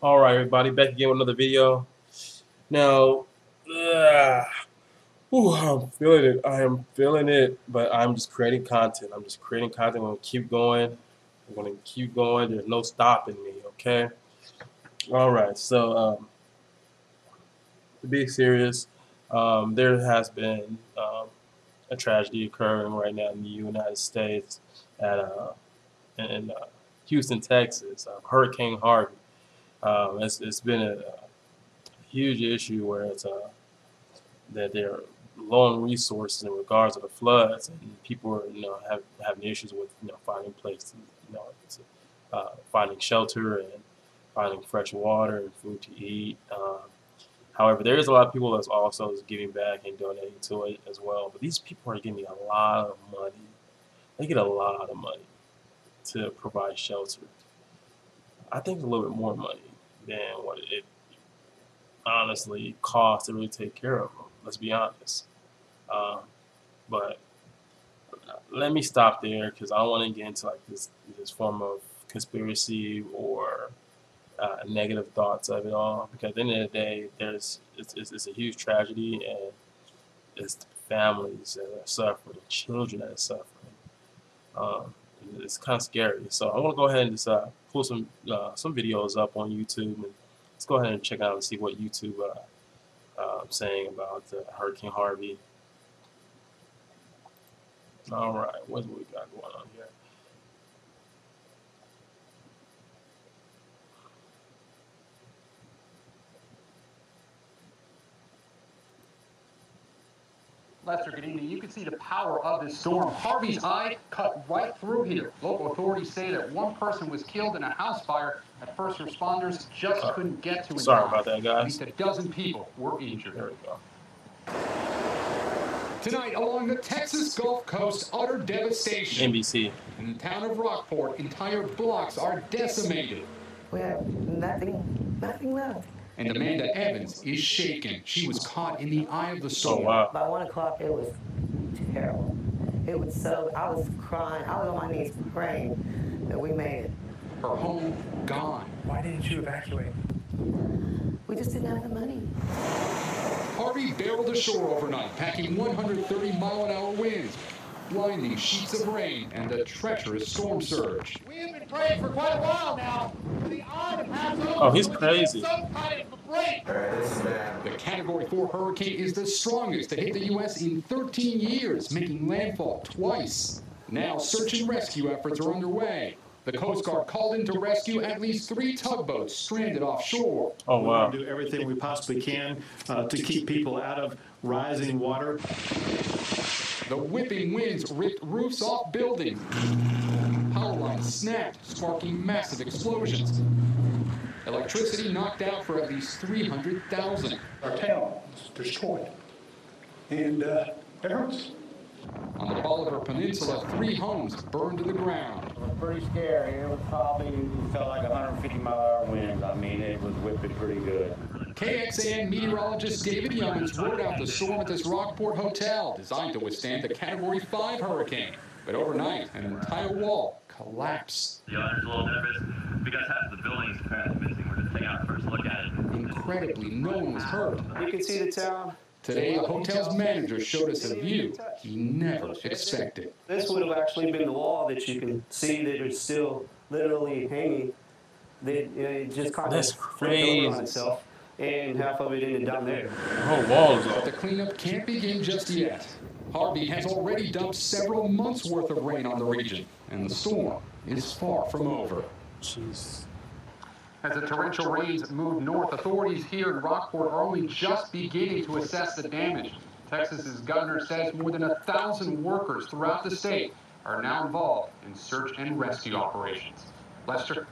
All right, everybody, back again with another video. Now, I'm feeling it. I am feeling it, but I'm just creating content. I'm just creating content. I'm gonna keep going. I'm gonna keep going. There's no stopping me. Okay. All right. So, to be serious, there has been a tragedy occurring right now in the United States at in Houston, Texas. Hurricane Harvey. It's been a huge issue where it's that they're low on resources in regards to the floods, and people are having issues with finding places, finding shelter and finding fresh water and food to eat. However, there is a lot of people that's also giving back and donating to it as well. But these people are getting a lot of money. They get a lot of money to provide shelter. I think a little bit more money than what it honestly costs to really take care of them. Let's be honest. Um, but let me stop there because I don't want to get into like this form of conspiracy or negative thoughts of it all. Because at the end of the day, it's a huge tragedy, and it's the families that are suffering, the children that are suffering. Um, it's kind of scary. So I'm gonna go ahead and just pull some videos up on YouTube, and let's go ahead and check out and see what YouTube saying about Hurricane Harvey. All right, what do we got going on here? Lester, good evening. You can see the power of this storm. Harvey's eye cut right through here. Local authorities say that one person was killed in a house fire that first responders just couldn't get to in Sorry time. about that, guys. At least a dozen people were injured. There we go. Tonight, along the Texas Gulf Coast, utter devastation. NBC. In the town of Rockport, entire blocks are decimated. We have nothing left. And Amanda Evans is shaken. She was caught in the eye of the storm. Oh, wow. By 1 o'clock, it was terrible. It was so, I was crying. I was on my knees praying that we made it. Her home gone. Why didn't you evacuate? We just didn't have the money. Harvey barreled ashore overnight, packing 130-mile-an-hour winds, blinding sheets of rain, and a treacherous storm surge. We have been praying for quite a while now for the odd to pass over. Oh, he's crazy. Some kind of a break. The Category 4 hurricane is the strongest to hit the U.S. in 13 years, making landfall twice. Now, search and rescue efforts are underway. The Coast Guard called in to rescue at least 3 tugboats stranded offshore. Oh, wow. We want to do everything we possibly can to keep people out of rising water. The whipping winds ripped roofs off buildings. Power lines snapped, sparking massive explosions. Electricity knocked out for at least 300,000. Our town was destroyed. And it hurts. On the Bolivar Peninsula, 3 homes burned to the ground. It was pretty scary. It was probably, felt like 150-mile-an-hour winds. I mean, it was whipping pretty good. KXAN meteorologist David Youmans rode out the storm at this Rockport hotel, designed to withstand the Category 5 hurricane. But overnight, an entire wall collapsed. The owner's a little nervous because half the building is apparently missing. We're just taking out a first look at it. Incredibly, no one was hurt. You can see the town. Today, the hotel's manager showed us a view he never expected. This would have actually been the wall that you can see that is still literally hanging. It just kind of flipped over on itself, and half of it ended down there. The whole wall is But up. the cleanup can't begin just yet. Harvey has already dumped several months' worth of rain on the region, and the storm is far from over. Jeez. As the torrential rains move north, authorities here in Rockport are only just beginning to assess the damage. Texas's governor says more than 1,000 workers throughout the state are now involved in search and rescue operations. Lester?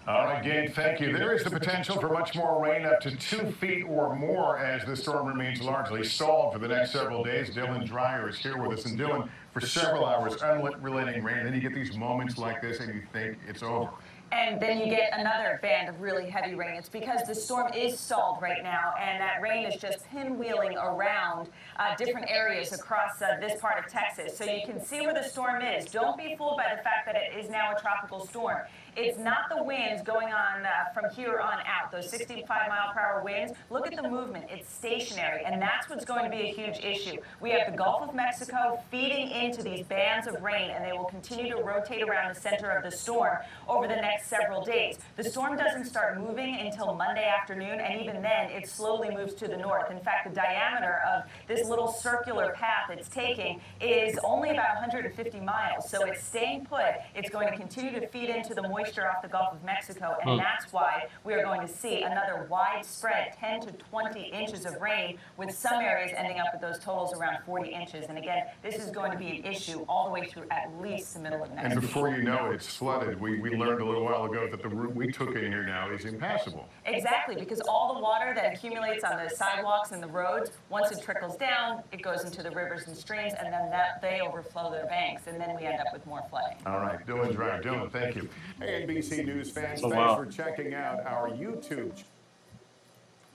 All right, Gabe, thank you. There is the potential for much more rain, up to 2 feet or more, as the storm remains largely stalled for the next several days. Dylan Dreyer is here with us. And Dylan, for several hours, unrelenting rain. Then you get these moments like this and you think it's over. And then you get another band of really heavy rain. It's because the storm is stalled right now, and that rain is just pinwheeling around different areas across this part of Texas. So you can see where the storm is. Don't be fooled by the fact that it is now a tropical storm. It's not the winds going on from here on out, those 65-mile-per-hour winds. Look at the movement. It's stationary, and that's what's going to be a huge issue. We have the Gulf of Mexico feeding into these bands of rain, and they will continue to rotate around the center of the storm over the next several days. The storm doesn't start moving until Monday afternoon, and even then, it slowly moves to the north. In fact, the diameter of this little circular path it's taking is only about 150 miles, so it's staying put. It's going to continue to feed into the moisture off the Gulf of Mexico, and that's why we are going to see another widespread 10 to 20 inches of rain, with some areas ending up with those totals around 40 inches. And again, this is going to be an issue all the way through at least the middle of next week. And before you know it, it's flooded. We learned a little while ago that the route we took in here now is impassable. Exactly, because all the water that accumulates on the sidewalks and the roads, once it trickles down, it goes into the rivers and streams, and then they overflow their banks, and then we end up with more flooding. All right, Dylan's right. Dylan, thank you. Hey, NBC News fans, Oh, thanks wow. for checking out our YouTube.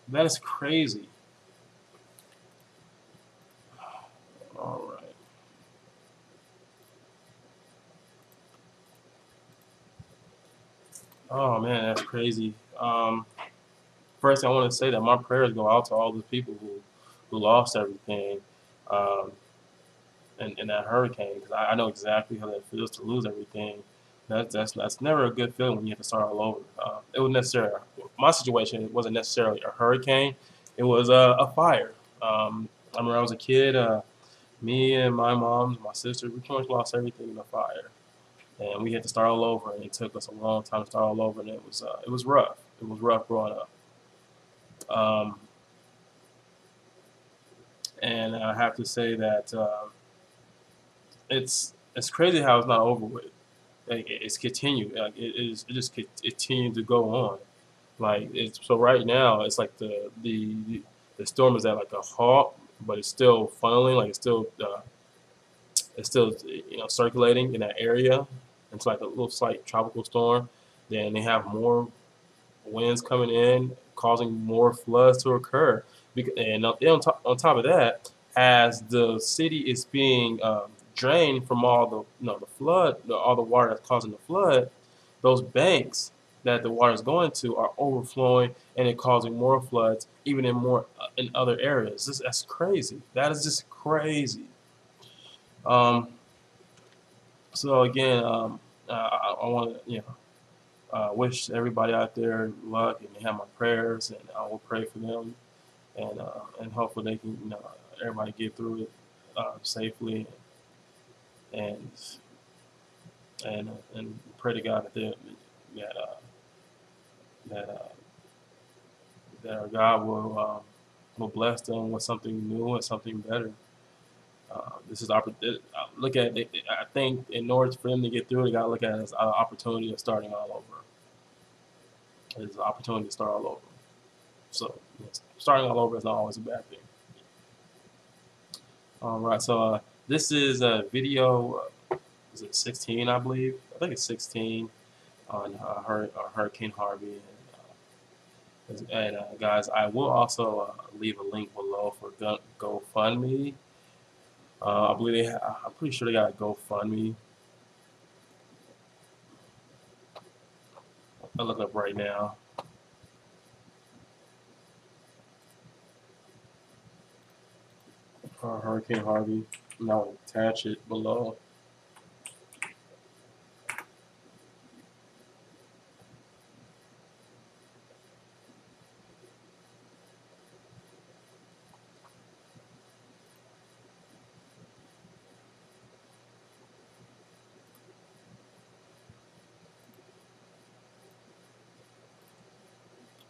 That is crazy. All right. Oh man, that's crazy. First, I want to say that my prayers go out to all the people who lost everything in that hurricane. Because I know exactly how that feels to lose everything. That's never a good feeling when you have to start all over. It was necessarily my situation. It wasn't necessarily a hurricane. It was a fire. I remember I was a kid. Me and my mom, my sister, we pretty much lost everything in the fire, and we had to start all over. And it took us a long time to start all over, and it was rough. It was rough growing up. And I have to say that it's crazy how it's not over with. Like, it's continued. Like, it just continued to go on. Like, so right now it's like the storm is at like a halt, but it's still funneling. Like, it's still circulating in that area. It's like a little slight tropical storm. Then they have more winds coming in, causing more floods to occur. And on top of that, as the city is being drained from all the flood, all the water that's causing the flood, those banks that the water is going to are overflowing, and it causing more floods, even in other areas. That's crazy. That is just crazy. So again, I want to wish everybody out there luck, and they have my prayers, and I will pray for them, and hopefully they can everybody get through it safely, and pray to God that our God will bless them with something new and something better. This is look at it. I think in order for them to get through it, they got to look at it as an opportunity of starting all over. It's an opportunity to start all over. So starting all over is not always a bad thing. All right, so this is a video. Is it 16? I believe. I think it's 16 on Hurricane Harvey. And guys, I will also leave a link below for GoFundMe. I believe I'm pretty sure they got a GoFundMe. I'll look up right now. For Hurricane Harvey, and I'll attach it below.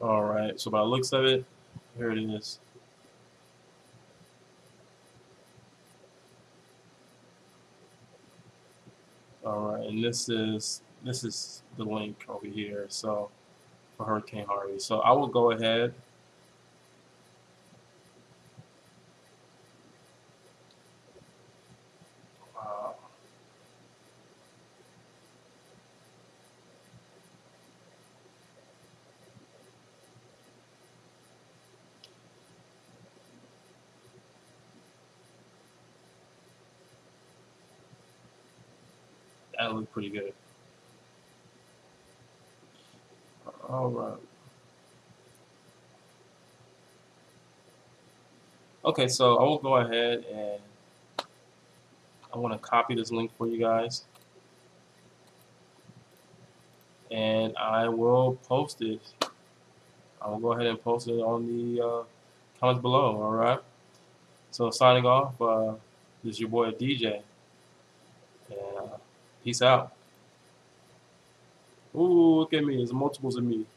All right, so by the looks of it, here it is. All right, and this is the link over here. So for Hurricane Harvey, so I will go ahead. That looked pretty good. All right. Okay, so I will go ahead and I want to copy this link for you guys, and I will post it. I will go ahead and post it on the comments below. All right. So signing off. This is your boy DJ, and peace out. Ooh, look at me. There's multiples of me.